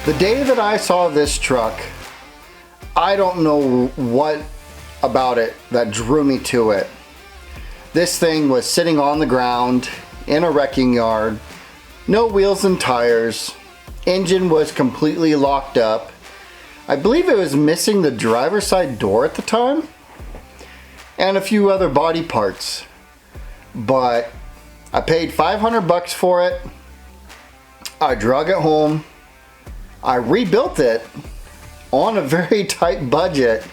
The day that I saw this truck, I don't know what about it that drew me to it. This thing was sitting on the ground in a wrecking yard, no wheels and tires, engine was completely locked up. I believe it was missing the driver's side door at the time, and a few other body parts. But I paid $500 for it. I drug it home. I rebuilt it on a very tight budget,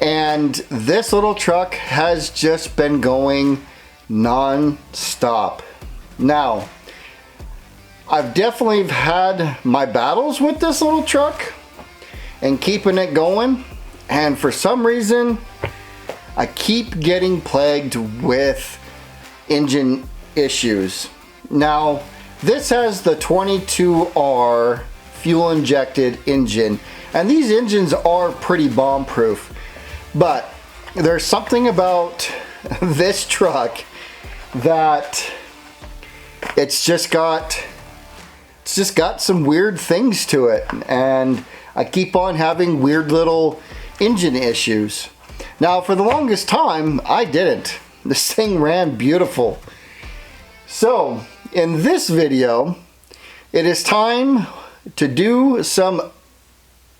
and this little truck has just been going non-stop. Now, I've definitely had my battles with this little truck and keeping it going, and for some reason I keep getting plagued with engine issues. Now, this has the 22R fuel injected engine, and these engines are pretty bomb proof, but there's something about this truck that it's just got some weird things to it, and I keep on having weird little engine issues. Now, for the longest time I didn't. This thing ran beautiful. So in this video it is time to do some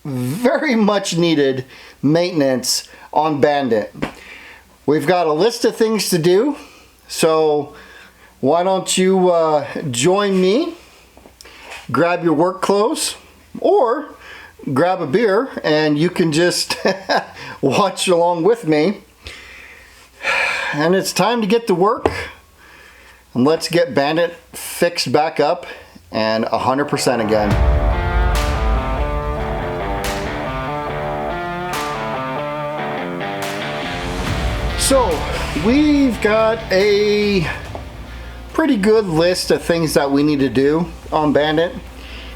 very much needed maintenance on Bandit. We've got a list of things to do, so why don't you join me, grab your work clothes, or grab a beer and you can just watch along with me. And it's time to get to work, and let's get Bandit fixed back up and 100% again. So we've got a pretty good list of things that we need to do on Bandit,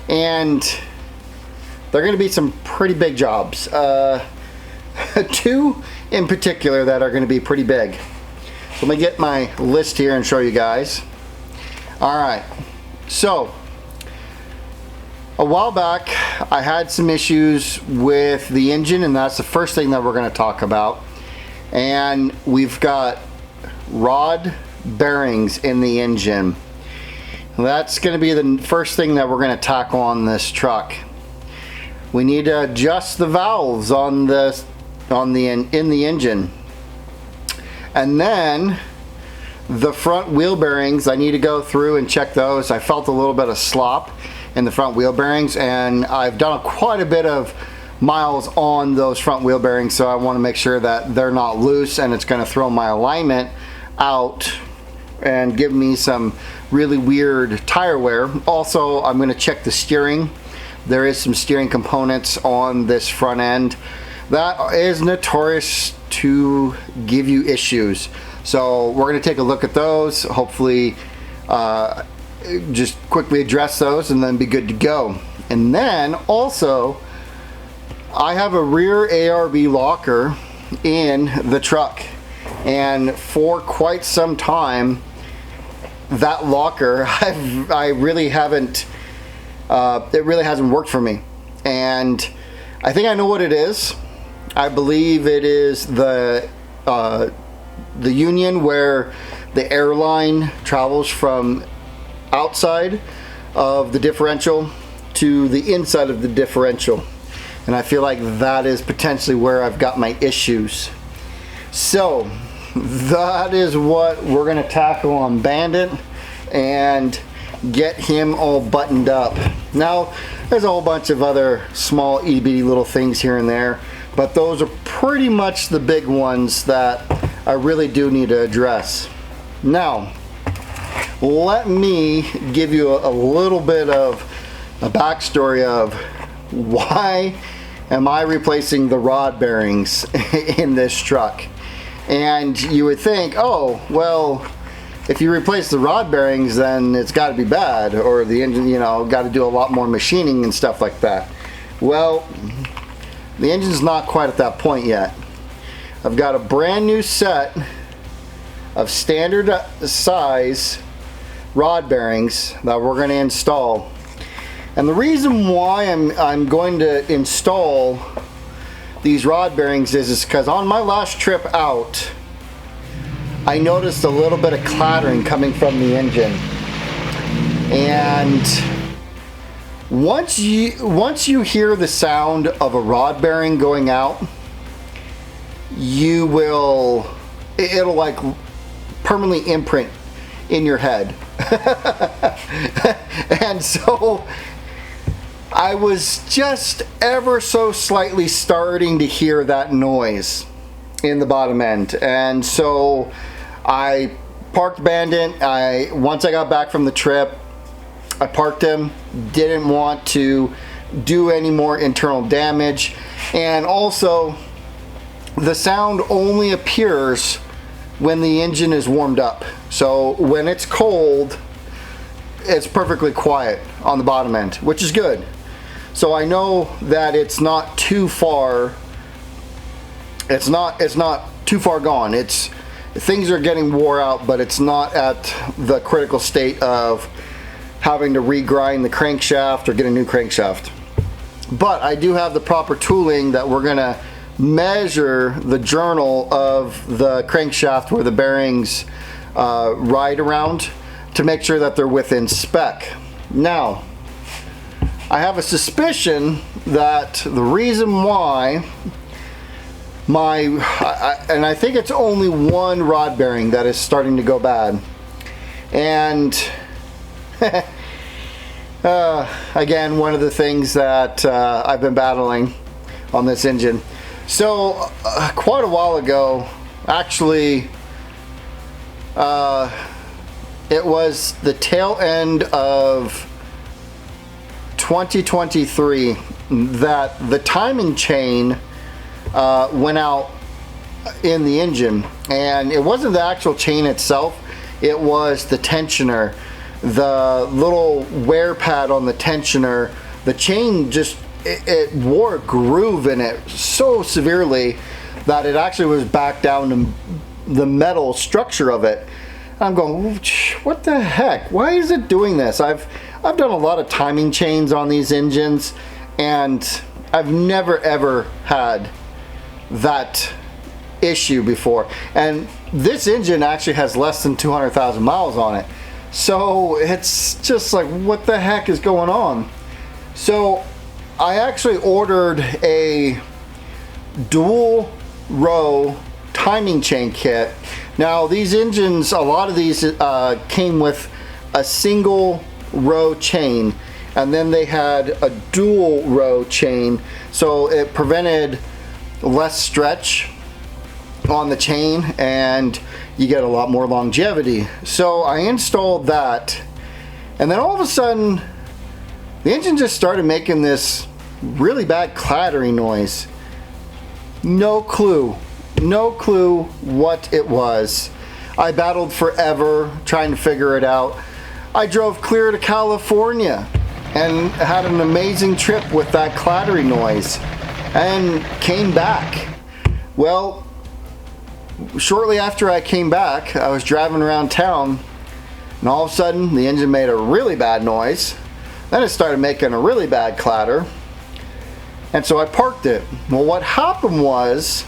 and they're going to be some pretty big jobs. Two in particular that are going to be pretty big. So let me get my list here and show you guys. Alright, so a while back I had some issues with the engine, and that's the first thing that we're going to talk about. And we've got rod bearings in the engine. That's going to be the first thing that we're going to tackle on this truck. We need to adjust the valves in the engine, and then the front wheel bearings, I need to go through and check those. I felt a little bit of slop in the front wheel bearings, and I've done quite a bit of miles on those front wheel bearings, so I want to make sure that they're not loose, and it's going to throw my alignment out and give me some really weird tire wear. Also, I'm going to check the steering. There is some steering components on this front end that is notorious to give you issues. So we're going to take a look at those, hopefully just quickly address those and then be good to go. And then also, I have a rear ARB locker in the truck, and for quite some time that locker I really haven't it really hasn't worked for me, and I think I know what it is. I believe it is the union where the airline travels from outside of the differential to the inside of the differential, and I feel like that is potentially where I've got my issues. So that is what we're going to tackle on Bandit and get him all buttoned up. Now, there's a whole bunch of other small itty bitty little things here and there, but those are pretty much the big ones that I really do need to address. Now, let me give you a little bit of a backstory of why am I replacing the rod bearings in this truck. And you would think, oh, well, if you replace the rod bearings, then it's got to be bad, or the engine, you know, got to do a lot more machining and stuff like that. Well, the engine's not quite at that point yet. I've got a brand new set of standard size rod bearings that we're going to install, And the reason why I'm going to install these rod bearings is because on my last trip out, I noticed a little bit of clattering coming from the engine. And once you hear the sound of a rod bearing going out, it'll like permanently imprint in your head. And so I was just ever so slightly starting to hear that noise in the bottom end. And so I parked Bandit. Once I got back from the trip, I parked him, didn't want to do any more internal damage. And also, the sound only appears when the engine is warmed up. So when it's cold, it's perfectly quiet on the bottom end, which is good. So I know that it's not too far. It's not too far gone. Things are getting wore out, but it's not at the critical state of having to regrind the crankshaft or get a new crankshaft. But I do have the proper tooling that we're gonna measure the journal of the crankshaft where the bearings ride around to make sure that they're within spec. Now, I have a suspicion that the reason why and I think it's only one rod bearing that is starting to go bad. And again, one of the things that I've been battling on this engine. So quite a while ago, actually, it was the tail end of 2023 that the timing chain went out in the engine, and it wasn't the actual chain itself, it was the tensioner, the little wear pad on the tensioner. The chain just it wore a groove in it so severely that it actually was back down to the metal structure of it. I'm going, what the heck? Why is it doing this? I've done a lot of timing chains on these engines, and I've never ever had that issue before. And this engine actually has less than 200,000 miles on it. So it's just like, what the heck is going on? So I actually ordered a dual row timing chain kit. Now these engines, a lot of these came with a single row chain, and then they had a dual row chain, so it prevented less stretch on the chain and you get a lot more longevity. So I installed that, and then all of a sudden the engine just started making this really bad clattering noise. No clue what it was. I battled forever trying to figure it out. I drove clear to California and had an amazing trip with that clattering noise and came back. Well, shortly after I came back, I was driving around town, and all of a sudden the engine made a really bad noise. Then it started making a really bad clatter, and so I parked it. Well, what happened was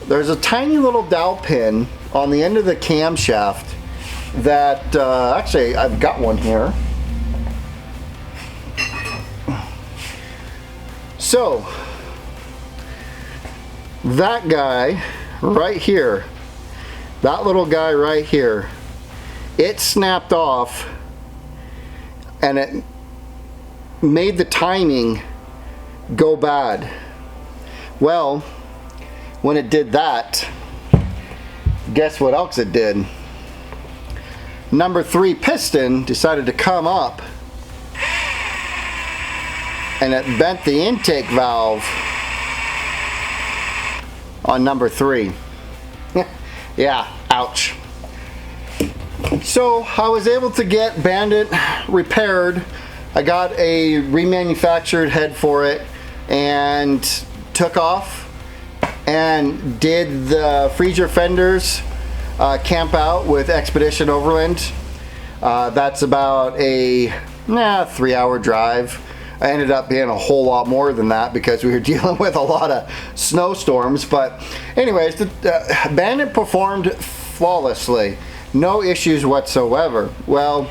there's a tiny little dowel pin on the end of the camshaft that actually I've got one here. So that guy right here, that little guy right here, it snapped off, and it made the timing go bad. Well, when it did that, guess what else it did? Number 3 piston decided to come up, and it bent the intake valve on number 3. Yeah, ouch. So I was able to get Bandit repaired. I got a remanufactured head for it and took off and did the Freeze Your Fenders camp out with Expedition Overland. That's about a 3-hour drive. I ended up being a whole lot more than that because we were dealing with a lot of snowstorms. But anyways, the Bandit performed flawlessly. No issues whatsoever. Well,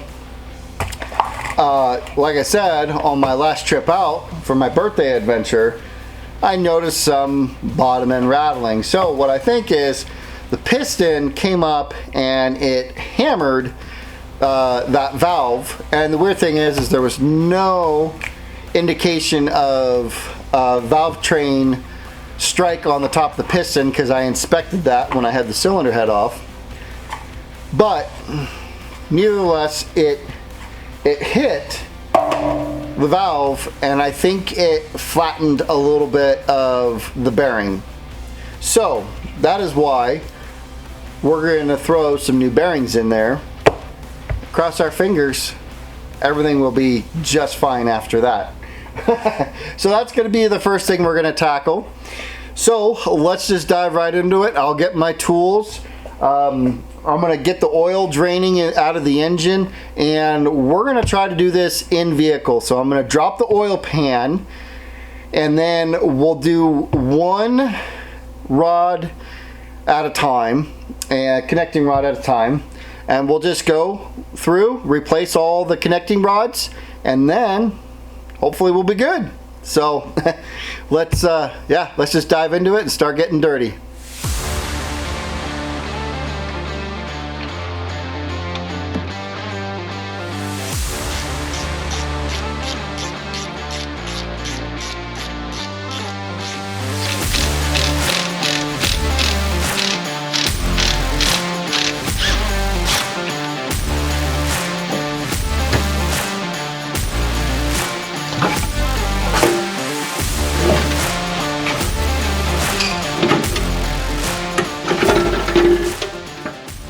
like I said, on my last trip out for my birthday adventure, I noticed some bottom end rattling. So what I think is the piston came up and it hammered that valve. And the weird thing is there was no indication of valve train strike on the top of the piston because I inspected that when I had the cylinder head off. But nevertheless, it hit the valve, and I think it flattened a little bit of the bearing. So that is why we're going to throw some new bearings in there. Cross our fingers, everything will be just fine after that. So that's going to be the first thing we're going to tackle. So let's just dive right into it. I'll get my tools. I'm going to get the oil draining out of the engine, and we're going to try to do this in vehicle. So I'm going to drop the oil pan, and then we'll do one rod at a time, and connecting rod at a time, and we'll just go through, replace all the connecting rods, and then hopefully we'll be good. So let's just dive into it and start getting dirty.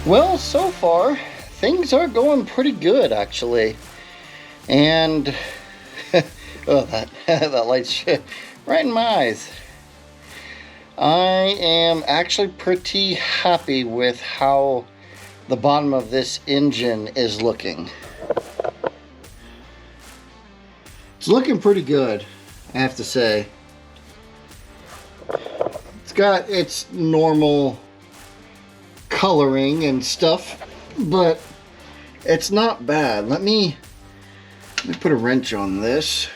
Well, so far things are going pretty good actually, and oh, that light's right in my eyes. I am actually pretty happy with how the bottom of this engine is looking. It's looking pretty good, I have to say. It's got its normal coloring and stuff, but it's not bad. Let me put a wrench on this.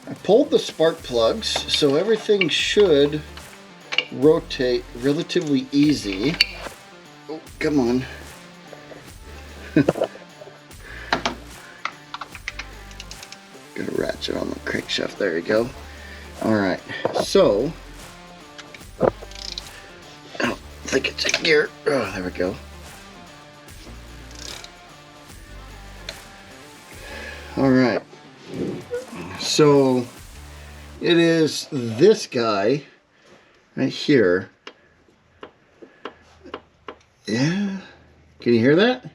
I pulled the spark plugs, so everything should rotate relatively easy. Oh, come on. Got a ratchet on the crankshaft. There you go. Alright, so I think it's in gear. Oh, there we go. Alright, so it is this guy right here. Yeah, can you hear that?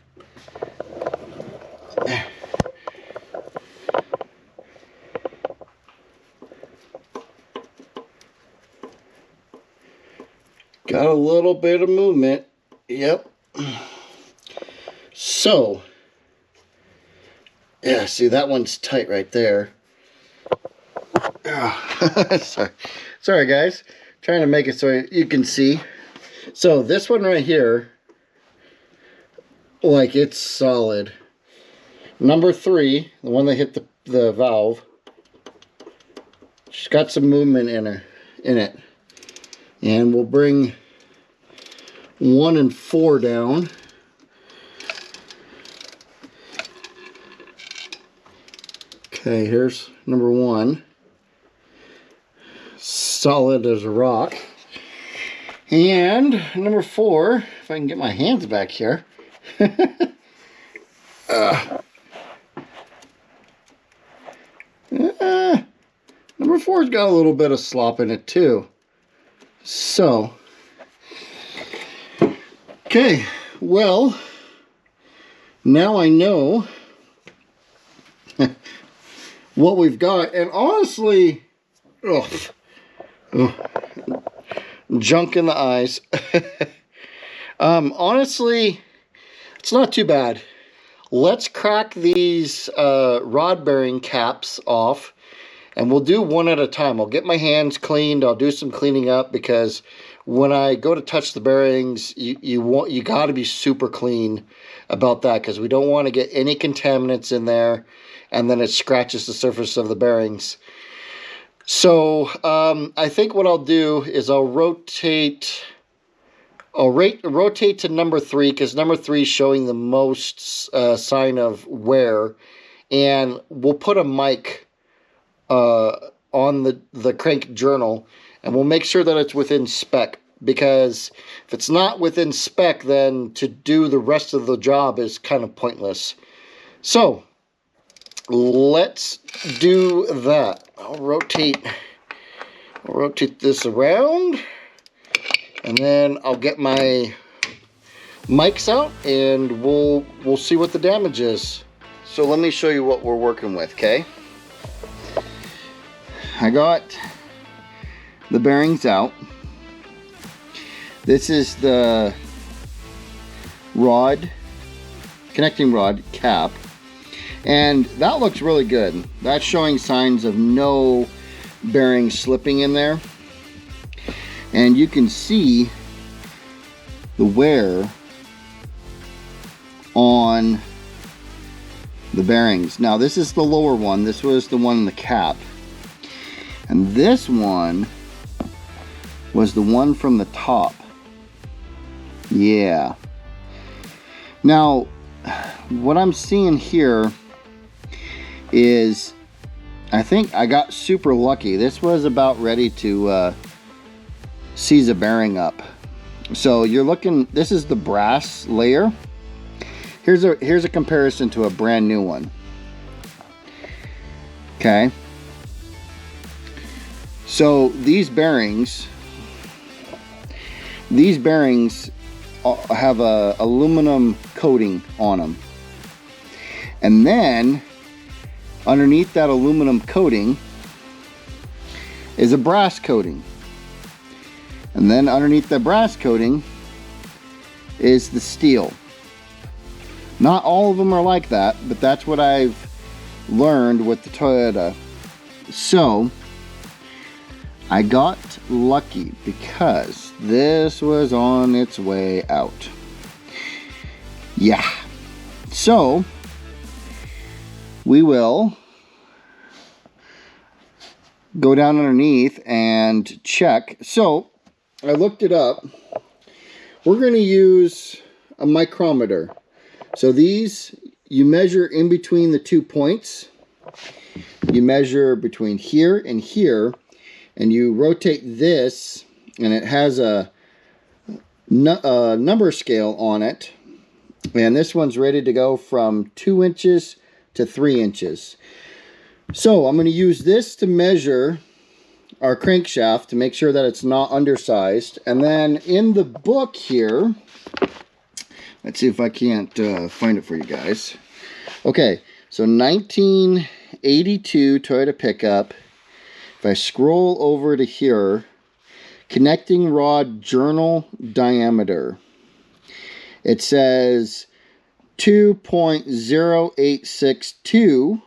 Got a little bit of movement. Yep. So, yeah, see, that one's tight right there. Sorry guys, trying to make it so you can see. So this one right here, like, it's solid. Number 3, the one that hit the valve, she's got some movement in it. And we'll bring 1 and 4 down. Okay, here's number 1. Solid as a rock. And number 4, if I can get my hands back here. Number 4's got a little bit of slop in it too. So, okay, well, now I know what we've got, and honestly, junk in the eyes. Honestly, it's not too bad. let's crack these rod bearing caps off, and we'll do one at a time. I'll get my hands cleaned. I'll do some cleaning up, because when I go to touch the bearings, you got to be super clean about that, because we don't want to get any contaminants in there and then it scratches the surface of the bearings. So I think what I'll do is I'll rotate to number 3, because number 3 is showing the most sign of wear, and we'll put a mic on the crank journal, and we'll make sure that it's within spec, because if it's not within spec, then to do the rest of the job is kind of pointless. So let's do that. I'll rotate this around, and then I'll get my mics out, and we'll see what the damage is. So let me show you what we're working with, okay? I got the bearings out. This is the connecting rod cap, and that looks really good. That's showing signs of no bearing slipping in there, and you can see the wear on the bearings. Now this is the lower one. This was the one in the cap, and this one was the one from the top. Yeah. Now what I'm seeing here is, I think I got super lucky. This was about ready to seize a bearing up. So you're looking, this is the brass layer. Here's a comparison to a brand new one. Okay. So these bearings have a aluminum coating on them, and then underneath that aluminum coating is a brass coating, and then underneath the brass coating is the steel. Not all of them are like that, but that's what I've learned with the Toyota. So I got lucky, because this was on its way out. Yeah. So we will go down underneath and check. So I looked it up. We're going to use a micrometer. So these, you measure in between the 2 points. You measure between here and here, and you rotate this, and it has a number scale on it, and this one's ready to go from 2 inches to 3 inches. So I'm going to use this to measure our crankshaft to make sure that it's not undersized. And then in the book here, let's see if I can't find it for you guys. Okay, so 1982 Toyota pickup. If I scroll over to here, connecting rod journal diameter, it says 2.0862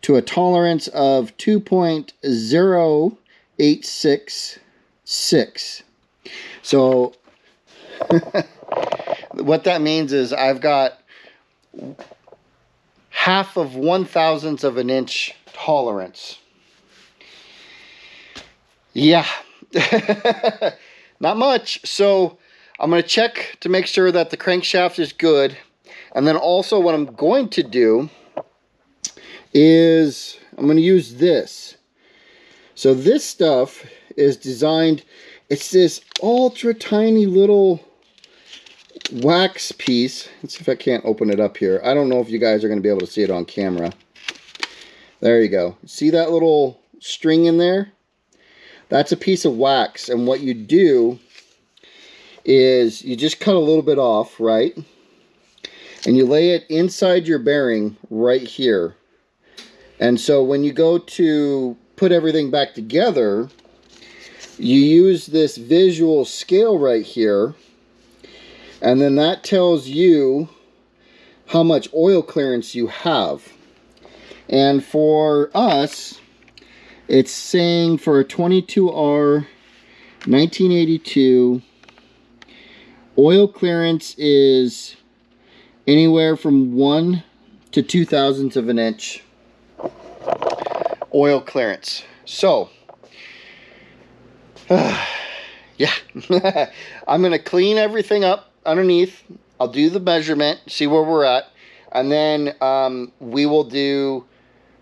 to a tolerance of 2.0866. So what that means is I've got half of 1/1000th of an inch tolerance. Yeah, not much. So I'm going to check to make sure that the crankshaft is good. And then also what I'm going to do is I'm going to use this. So this stuff is designed, it's this ultra tiny little wax piece. Let's see if I can't open it up here. I don't know if you guys are going to be able to see it on camera. There you go. See that little string in there? That's a piece of wax, and what you do is you just cut a little bit off, right? And you lay it inside your bearing right here. And so when you go to put everything back together, you use this visual scale right here, and then that tells you how much oil clearance you have. And for us, it's saying for a 22R 1982, oil clearance is anywhere from 1 to 2 thousandths of an inch oil clearance. So, yeah, I'm going to clean everything up underneath. I'll do the measurement, see where we're at, and then we will do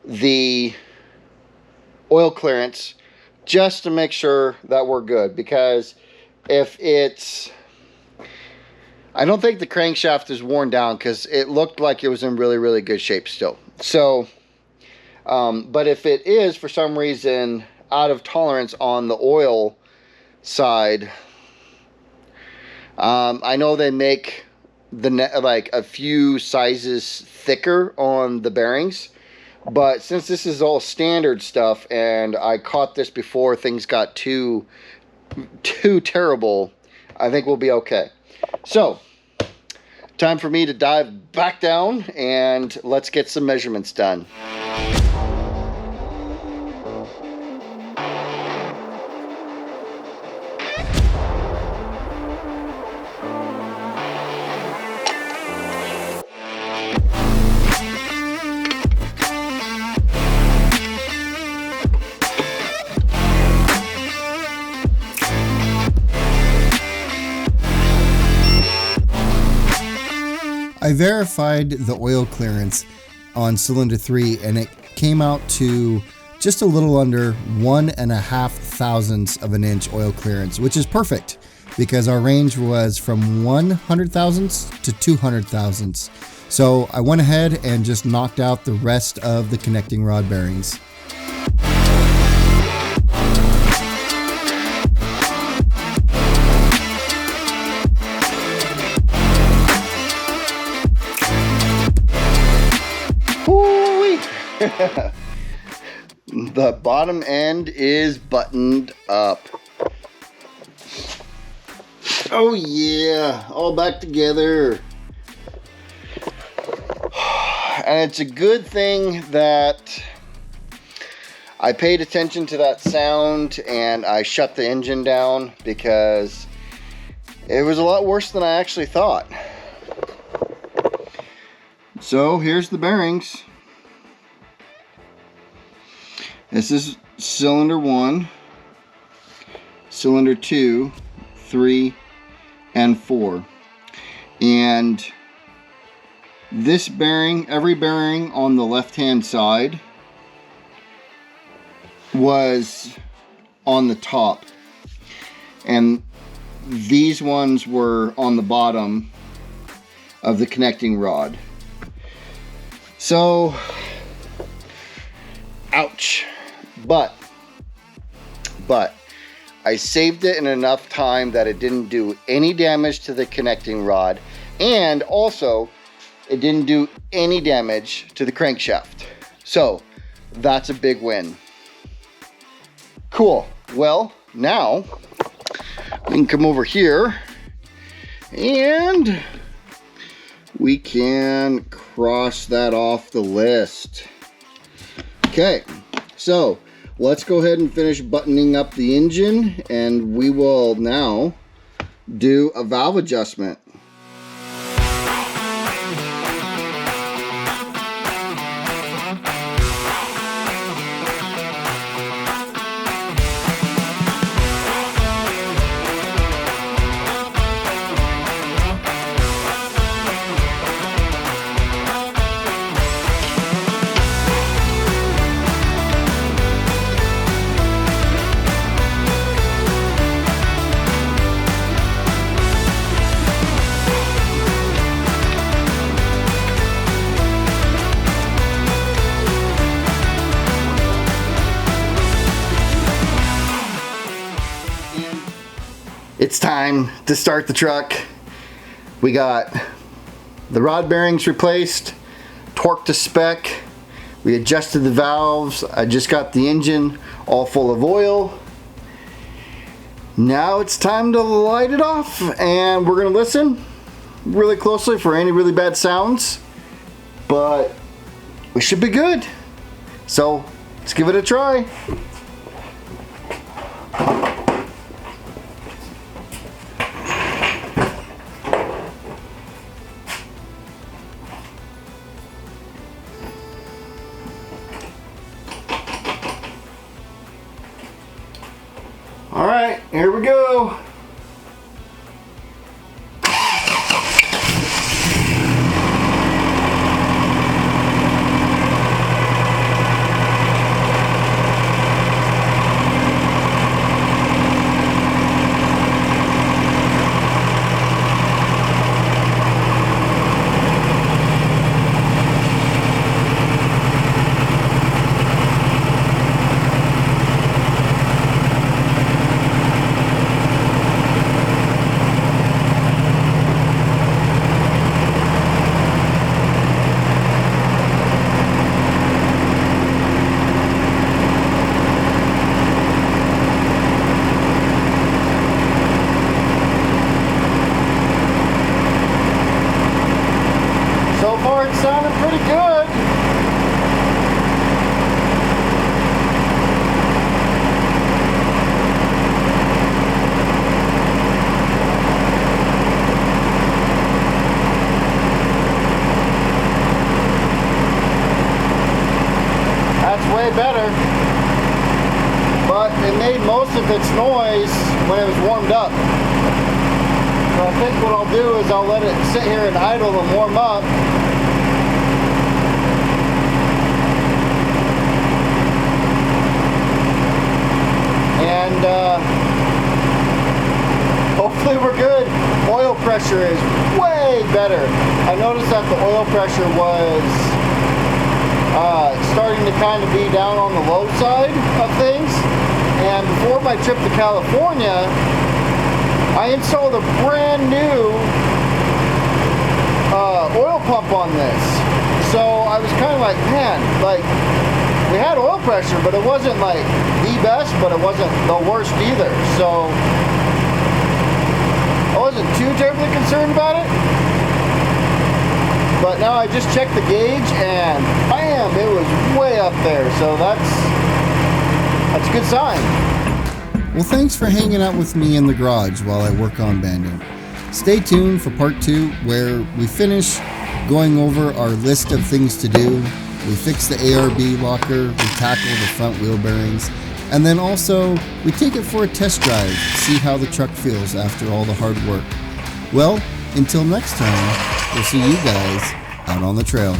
the oil clearance just to make sure that we're good, because if it's, I don't think the crankshaft is worn down because it looked like it was in really, really good shape still. So, but if it is for some reason out of tolerance on the oil side, I know they make the like a few sizes thicker on the bearings, but since this is all standard stuff and I caught this before things got too terrible, I think we'll be okay. So, time for me to dive back down and let's get some measurements done. I verified the oil clearance on cylinder 3 and it came out to just a little under 1.5 thousandths of an inch oil clearance, which is perfect because our range was from 100 thousandths to 200 thousandths. So I went ahead and just knocked out the rest of the connecting rod bearings. The bottom end is buttoned up. Oh yeah, all back together. And it's a good thing that I paid attention to that sound and I shut the engine down, because it was a lot worse than I actually thought. So here's the bearings. This is cylinder 1, cylinder 2, 3, and 4. And this bearing, every bearing on the left-hand side was on the top. And these ones were on the bottom of the connecting rod. So, ouch. But I saved it in enough time that it didn't do any damage to the connecting rod, and also it didn't do any damage to the crankshaft. So that's a big win. Cool. Well, now we can come over here and we can cross that off the list. Okay, so let's go ahead and finish buttoning up the engine, and we will now do a valve adjustment. It's time to start the truck. We got the rod bearings replaced, torque to spec. We adjusted the valves. I just got the engine all full of oil. Now it's time to light it off, and we're gonna listen really closely for any really bad sounds. but we should be good. So let's give it a try. All right, here we go. So far it's sounding pretty good. That's way better. But it made most of its noise when it was warmed up. So I think what I'll do is I'll let it sit here and idle and warm up. And hopefully we're good. Oil pressure is way better. I noticed that the oil pressure was starting to kind of be down on the low side of things. And before my trip to California, I installed a brand new oil pump on this. So I was kind of like, man, like, we had oil pressure, but it wasn't like the best, but it wasn't the worst either. So I wasn't too terribly concerned about it. But now I just checked the gauge and bam, it was way up there. So that's a good sign. Well, thanks for hanging out with me in the garage while I work on Bandit. Stay tuned for part 2, where we finish going over our list of things to do. We fix the ARB locker, we tackle the front wheel bearings, and then also we take it for a test drive to see how the truck feels after all the hard work. Well, until next time, we'll see you guys out on the trail.